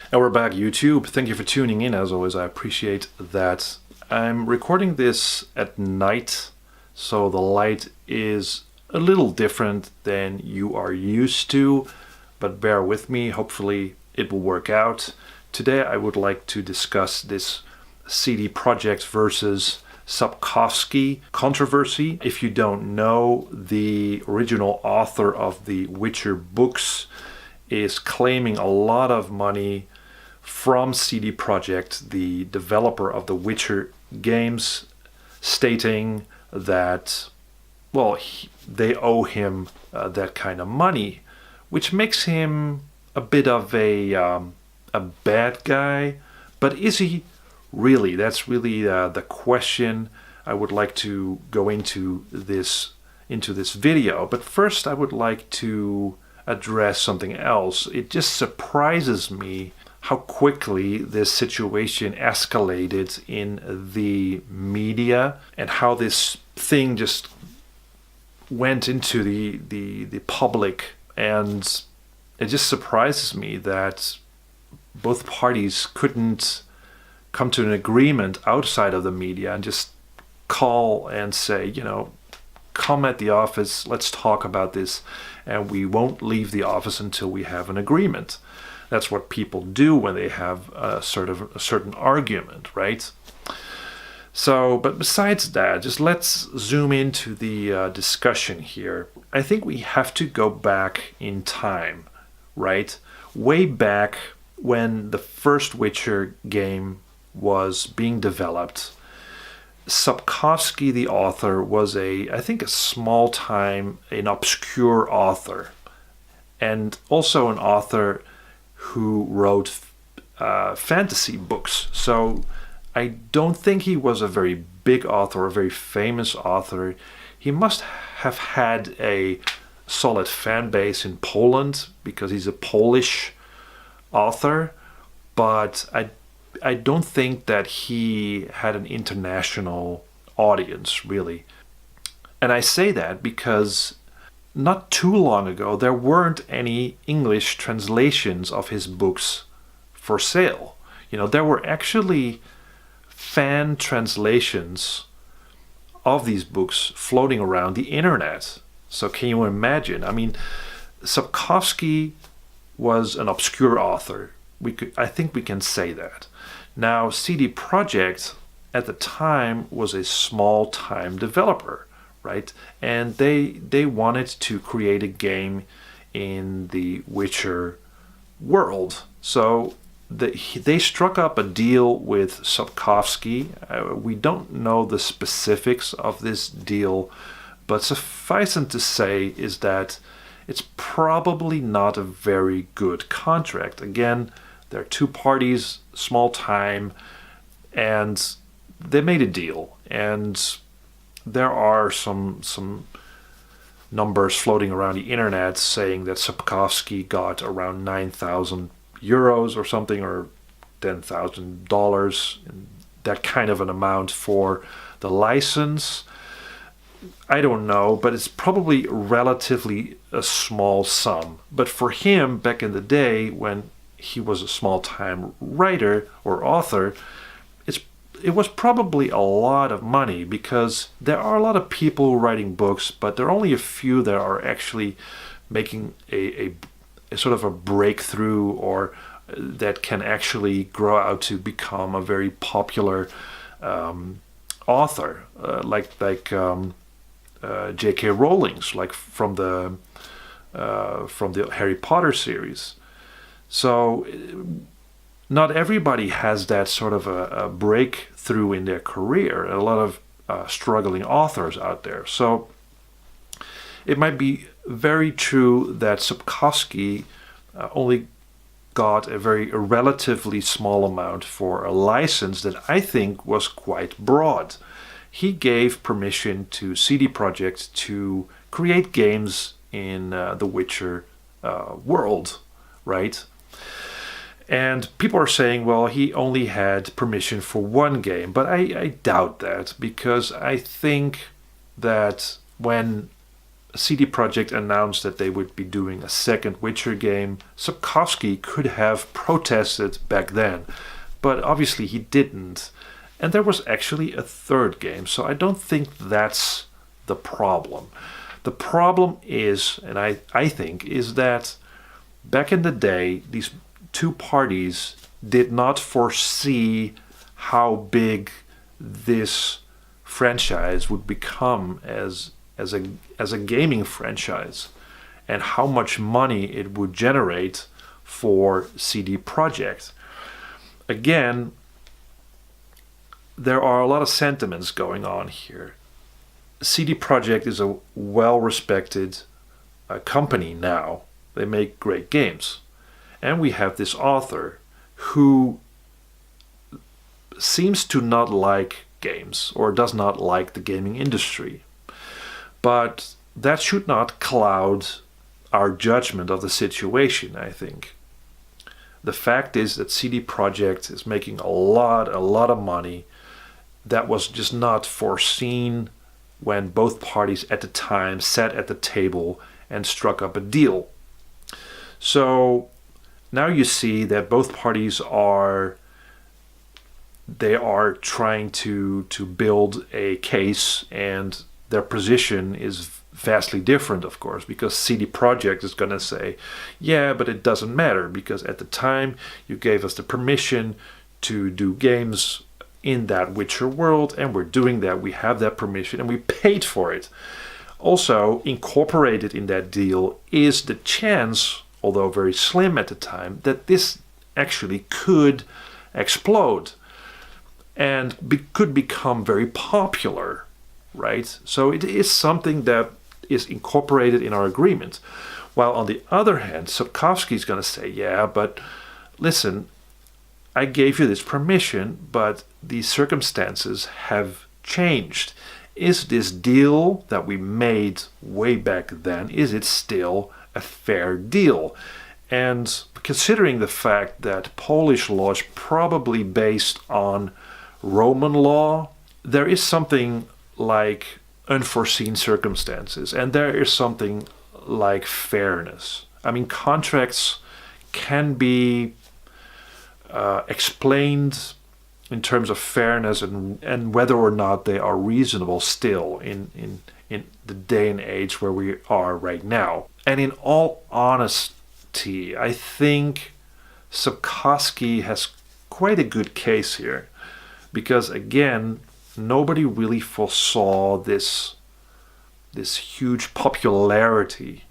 And we're back, YouTube. Thank you for tuning in. As always, I appreciate that. I'm recording this at night, so the light is a little different than you are used to, but bear with me. Hopefully it will work out. Today I would like to discuss this CD Projekt versus Sapkowski controversy. If you don't know, the original author of the Witcher books is claiming a lot of money from CD Projekt, the developer of the Witcher games, stating that, well, they owe him that kind of money, which makes him a bit of a bad guy. But is he really? That's really the question I would like to go into this video. But first, I would like to address something else. It just surprises me how quickly this situation escalated in the media and how this thing just went into the public. And it just surprises me that both parties couldn't come to an agreement outside of the media and just call and say, come at the office, let's talk about this, and we won't leave the office until we have an agreement. That's what people do when they have a certain argument, right? So, but besides that, just let's zoom into the discussion here. I think we have to go back in time, right? Way back when the first Witcher game was being developed, Sapkowski, the author, was I think a small-time, an obscure author, and also an author who wrote fantasy books. So I don't think he was a very big author, a very famous author. He must have had a solid fan base in Poland because he's a Polish author, but I don't think that he had an international audience, really. And I say that because not too long ago, there weren't any English translations of his books for sale. There were actually fan translations of these books floating around the internet. So can you imagine? I mean, Sapkowski was an obscure author. I think we can say that. Now, CD Projekt at the time was a small-time developer, right? And they wanted to create a game in the Witcher world. So they struck up a deal with Sapkowski. We don't know the specifics of this deal, but suffice it to say is that it's probably not a very good contract. Again, there are two parties, small time, and they made a deal. And there are some numbers floating around the internet saying that Sapkowski got around 9,000 euros or something, or $10,000, that kind of an amount for the license. I don't know, but it's probably relatively a small sum. But for him, back in the day when he was a small-time writer or author, it was probably a lot of money, because there are a lot of people writing books, but there are only a few that are actually making a sort of a breakthrough, or that can actually grow out to become a very popular author, like J.K. Rowling's, like from the Harry Potter series. So not everybody has that sort of a breakthrough in their career. A lot of struggling authors out there. So it might be very true that Sapkowski only got a relatively small amount for a license that I think was quite broad. He gave permission to CD Projekt to create games in the Witcher world, right? And people are saying, well, he only had permission for one game. But I doubt that, because I think that when CD Projekt announced that they would be doing a second Witcher game, Sapkowski could have protested back then, but obviously he didn't. And there was actually a third game, so I don't think that's the problem. The problem is, and I think, is that back in the day, these two parties did not foresee how big this franchise would become as a gaming franchise, and how much money it would generate for CD Projekt. Again, there are a lot of sentiments going on here. CD Projekt is a well-respected company now. They make great games. And we have this author who seems to not like games or does not like the gaming industry. But that should not cloud our judgment of the situation, I think. The fact is that CD Projekt is making a lot of money that was just not foreseen when both parties at the time sat at the table and struck up a deal. So now you see that both parties are trying to build a case, and their position is vastly different, of course, because CD Projekt is going to say, yeah, but it doesn't matter because at the time you gave us the permission to do games in that Witcher world, and we're doing that. We have that permission and we paid for it. Also, incorporated in that deal is the chance, although very slim at the time, that this actually could explode and could become very popular, right? So it is something that is incorporated in our agreement. While on the other hand, Sapkowski is going to say, yeah, but listen, I gave you this permission, but the circumstances have changed. Is this deal that we made way back then, is it still a fair deal? And considering the fact that Polish law is probably based on Roman law, there is something like unforeseen circumstances, and there is something like fairness. I mean, contracts can be explained in terms of fairness and whether or not they are reasonable still in the day and age where we are right now. And in all honesty, I think Sapkowski has quite a good case here, because again, nobody really foresaw this huge popularity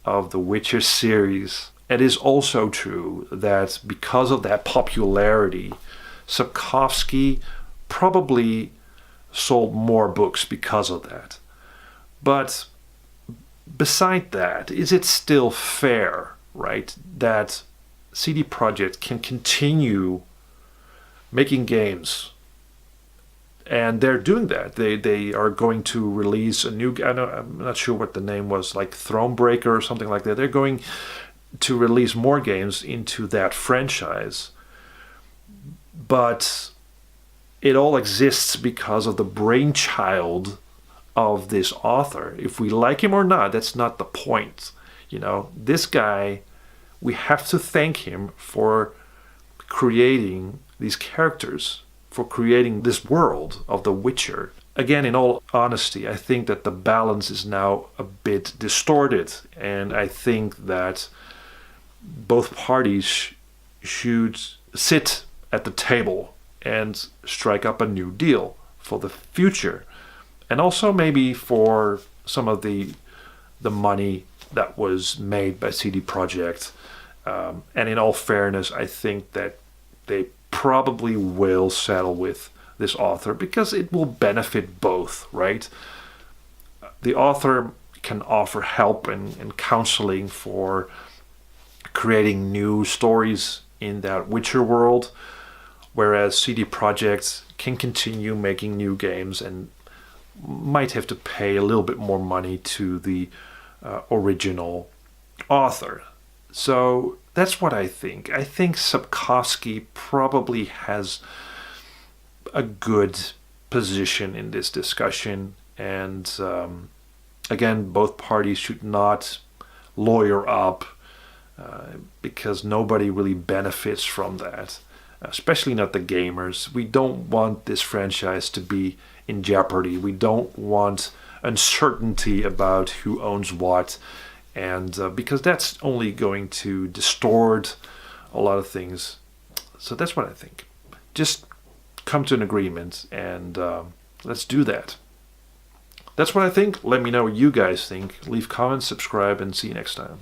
of the Witcher series. It is also true that because of that popularity, Sapkowski probably sold more books because of that. But beside that, is it still fair, right, that CD Projekt can continue making games? And they're doing that. They are going to release a new, I'm not sure what the name was, like Thronebreaker or something like that. They're going to release more games into that franchise. But it all exists because of the brainchild of this author. If we like him or not, that's not the point. You know, this guy, we have to thank him for creating these characters, for creating this world of The Witcher. Again, in all honesty, I think that the balance is now a bit distorted, and I think that both parties should sit at the table and strike up a new deal for the future, and also maybe for some of the money that was made by CD Projekt. And in all fairness, I think that they probably will settle with this author because it will benefit both, right? The author can offer help and counseling for creating new stories in that Witcher world, whereas CD Projekt can continue making new games and might have to pay a little bit more money to the original author. So that's what I think. I think Sapkowski probably has a good position in this discussion, and Again, both parties should not lawyer up because nobody really benefits from that, especially not the gamers. We don't want this franchise to be in jeopardy. We don't want uncertainty about who owns what, and because that's only going to distort a lot of things. So that's what I think. Just come to an agreement and let's do that. That's what I think. Let me know what you guys think. Leave comments, subscribe, and see you next time.